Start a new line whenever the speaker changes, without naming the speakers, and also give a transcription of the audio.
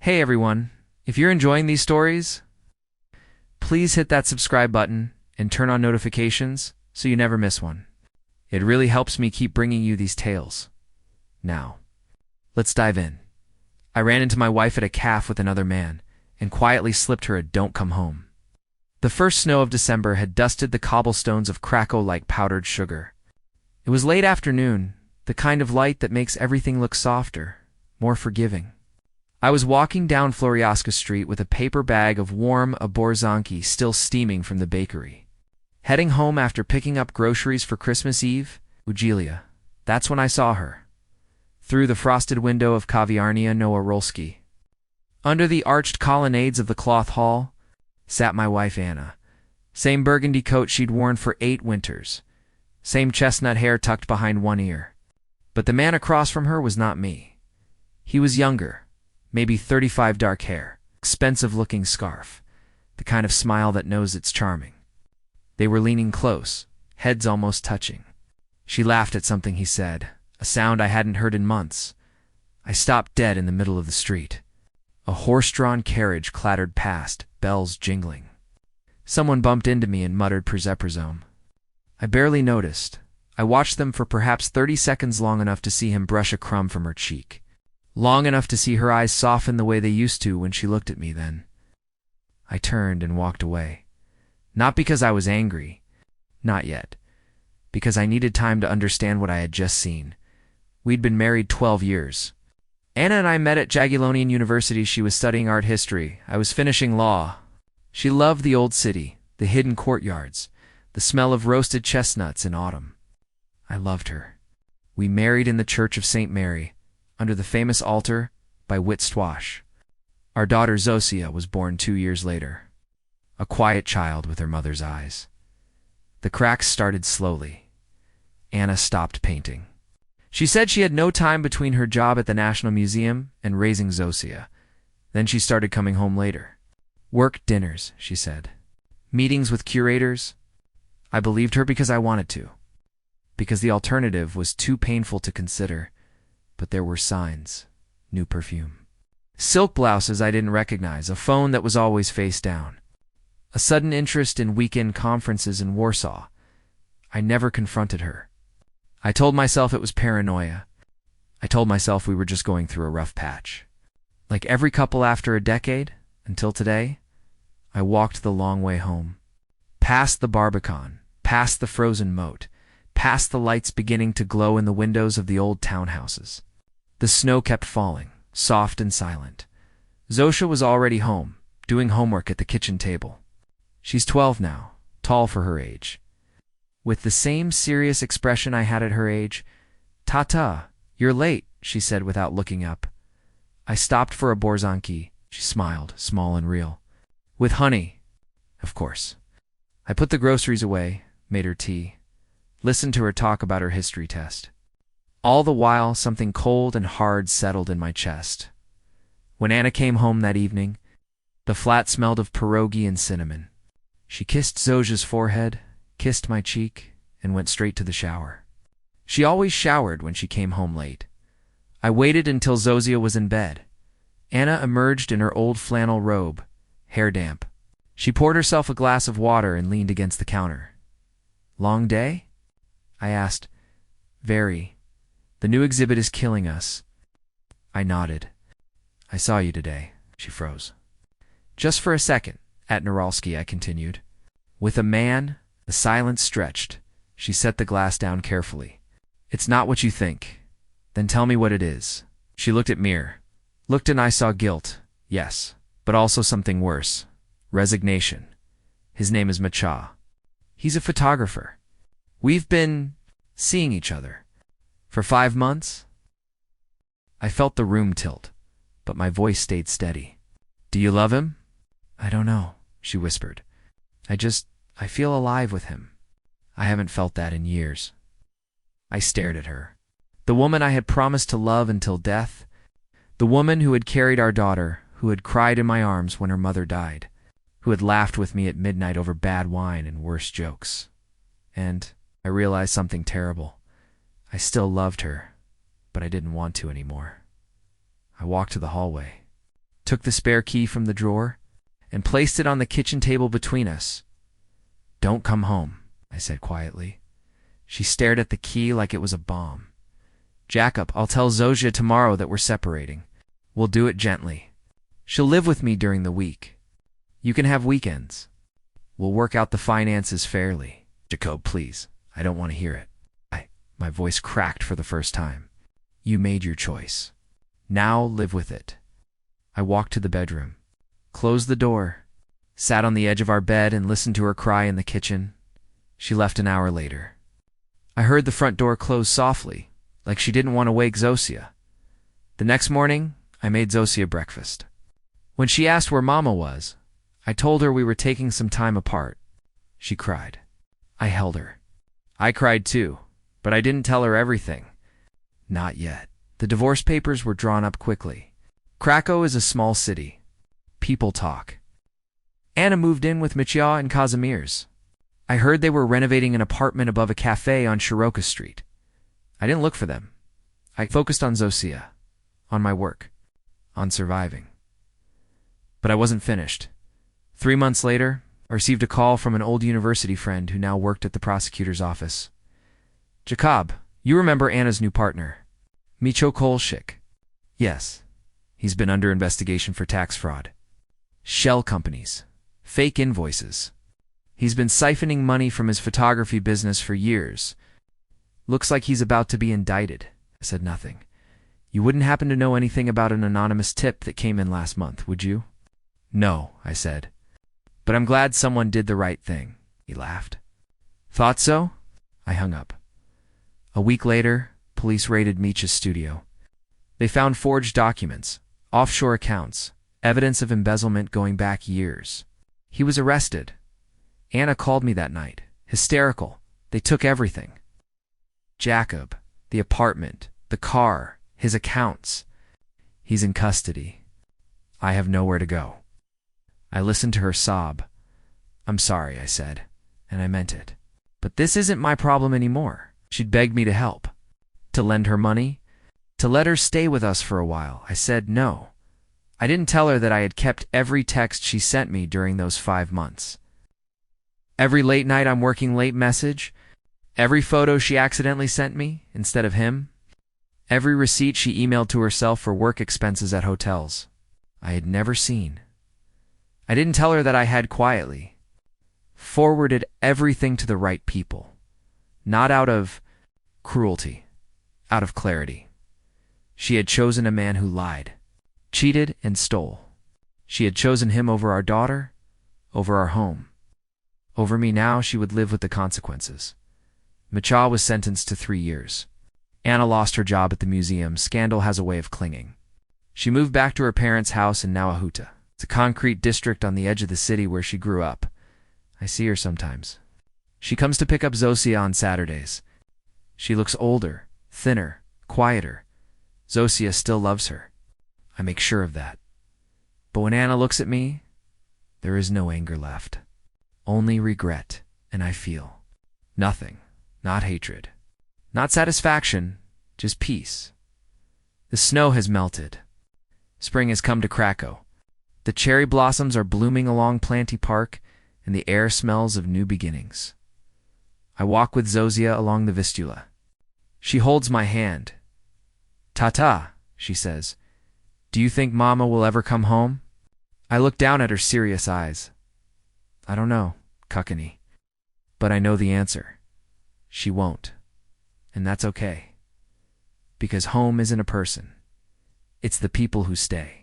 Hey everyone, if you're enjoying these stories, please hit that subscribe button and turn on notifications so you never miss one. It really helps me keep bringing you these tales. Now, let's dive in. I ran into my wife at a café with another man and quietly slipped her a "don't come home." The first snow of December had dusted the cobblestones of Krakow like powdered sugar. It was late afternoon, the kind of light that makes everything look softer, more forgiving. I was walking down Floriaska Street with a paper bag of warm aborzanki still steaming from the bakery. Heading home after picking up groceries for Christmas Eve, Ujilia. That's when I saw her. Through the frosted window of Kaviarnia Noworolski. Under the arched colonnades of the cloth hall sat my wife Anna. Same burgundy coat she'd worn for 8 winters. Same chestnut hair tucked behind one ear. But the man across from her was not me. He was younger, maybe 35, dark hair, expensive-looking scarf, the kind of smile that knows it's charming. They were leaning close, heads almost touching. She laughed at something he said, a sound I hadn't heard in months. I stopped dead in the middle of the street. A horse-drawn carriage clattered past, bells jingling. Someone bumped into me and muttered "Przeprzedzom." I barely noticed. I watched them for perhaps 30 seconds, long enough to see him brush a crumb from her cheek. Long enough to see her eyes soften the way they used to when she looked at me then. I turned and walked away. Not because I was angry. Not yet. Because I needed time to understand what I had just seen. We'd been married 12 years. Anna and I met at Jagiellonian University. She was studying art history. I was finishing law. She loved the old city, the hidden courtyards, the smell of roasted chestnuts in autumn. I loved her. We married in the Church of St. Mary, under the famous altar by Wittstosh. Our daughter Zosia was born 2 years later, a quiet child with her mother's eyes. The cracks started slowly. Anna stopped painting. She said she had no time between her job at the National Museum and raising Zosia. Then she started coming home later. Work dinners, she said. Meetings with curators. I believed her because I wanted to. Because the alternative was too painful to consider. But there were signs. New perfume. Silk blouses I didn't recognize, a phone that was always face down. A sudden interest in weekend conferences in Warsaw. I never confronted her. I told myself it was paranoia. I told myself we were just going through a rough patch. Like every couple after a decade, until today, I walked the long way home. Past the Barbican, past the frozen moat, past the lights beginning to glow in the windows of the old townhouses. The snow kept falling, soft and silent. Zosia was already home, doing homework at the kitchen table. She's 12 now, tall for her age. With the same serious expression I had at her age. "Tata, you're late," she said without looking up. I stopped for a borzanki. She smiled, small and real. "With honey, of course." I put the groceries away, made her tea, listened to her talk about her history test. All the while, something cold and hard settled in my chest. When Anna came home that evening, the flat smelled of pierogi and cinnamon. She kissed Zosia's forehead, kissed my cheek, and went straight to the shower. She always showered when she came home late. I waited until Zosia was in bed. Anna emerged in her old flannel robe, hair damp. She poured herself a glass of water and leaned against the counter. "Long day?" I asked. "Very. The new exhibit is killing us." I nodded. "I saw you today." She froze. "Just for a second, at Norolski," I continued. "With a man." The silence stretched. She set the glass down carefully. "It's not what you think." "Then tell me what it is." She looked at Mir. Looked, and I saw guilt, yes, but also something worse. Resignation. His name is Macha. He's a photographer. We've been seeing each other. For 5 months? I felt the room tilt, but my voice stayed steady. "Do you love him?" "I don't know," she whispered. I feel alive with him. I haven't felt that in years." I stared at her. The woman I had promised to love until death. The woman who had carried our daughter, who had cried in my arms when her mother died, who had laughed with me at midnight over bad wine and worse jokes. And I realized something terrible. I still loved her, but I didn't want to anymore. I walked to the hallway. took the spare key from the drawer, and placed it on the kitchen table between us. "Don't come home," I said quietly. She stared at the key like it was a bomb. "Jacob, I'll tell Zosia tomorrow that we're separating. We'll do it gently. She'll live with me during the week. You can have weekends. We'll work out the finances fairly." "Jacob, please. I don't want to hear it." My voice cracked for the first time. "You made your choice. Now live with it." I walked to the bedroom, closed the door, sat on the edge of our bed and listened to her cry in the kitchen. She left an hour later. I heard the front door close softly, like she didn't want to wake Zosia. The next morning, I made Zosia breakfast. When she asked where Mama was, I told her we were taking some time apart. She cried. I held her. I cried too, but I didn't tell her everything. Not yet. The divorce papers were drawn up quickly. Krakow is a small city. People talk. Anna moved in with Mitya and Kazimierz. I heard they were renovating an apartment above a cafe on Shiroka Street. I didn't look for them. I focused on Zosia, on my work, on surviving. But I wasn't finished. 3 months later, I received a call from an old university friend who now worked at the prosecutor's office. "Jacob, you remember Anna's new partner, Micho Kolchik?" "Yes. He's been under investigation for tax fraud. Shell companies. Fake invoices. He's been siphoning money from his photography business for years. Looks like he's about to be indicted." I said nothing. "You wouldn't happen to know anything about an anonymous tip that came in last month, would you?" "No," I said. "But I'm glad someone did the right thing." He laughed. "Thought so?" I hung up. A week later, police raided Micha's studio. They found forged documents, offshore accounts, evidence of embezzlement going back years. He was arrested. Anna called me that night, hysterical. They took everything. Jacob, the apartment, the car, his accounts. He's in custody. I have nowhere to go. I listened to her sob. "I'm sorry," I said, and I meant it. "But this isn't my problem anymore." She'd begged me to help, to lend her money, to let her stay with us for a while. I said no. I didn't tell her that I had kept every text she sent me during those 5 months. Every late night I'm working late message, every photo she accidentally sent me instead of him, every receipt she emailed to herself for work expenses at hotels I had never seen. I didn't tell her that I had quietly forwarded everything to the right people, not out of cruelty, out of clarity. She had chosen a man who lied, cheated, and stole. She had chosen him over our daughter, over our home. Over me now, she would live with the consequences. Micha was sentenced to 3 years. Anna lost her job at the museum. Scandal has a way of clinging. She moved back to her parents' house in Nawahuta. It's a concrete district on the edge of the city where she grew up. I see her sometimes. She comes to pick up Zosia on Saturdays. She looks older, thinner, quieter. Zosia still loves her. I make sure of that. But when Anna looks at me, there is no anger left. Only regret, and I feel nothing, not hatred, not satisfaction, just peace. The snow has melted. Spring has come to Krakow. The cherry blossoms are blooming along Planty Park, and the air smells of new beginnings. I walk with Zosia along the Vistula. She holds my hand. "Tata," she says. "Do you think Mama will ever come home?" I look down at her serious eyes. "I don't know, Cuckany. But I know the answer. She won't. And that's okay. Because home isn't a person. It's the people who stay."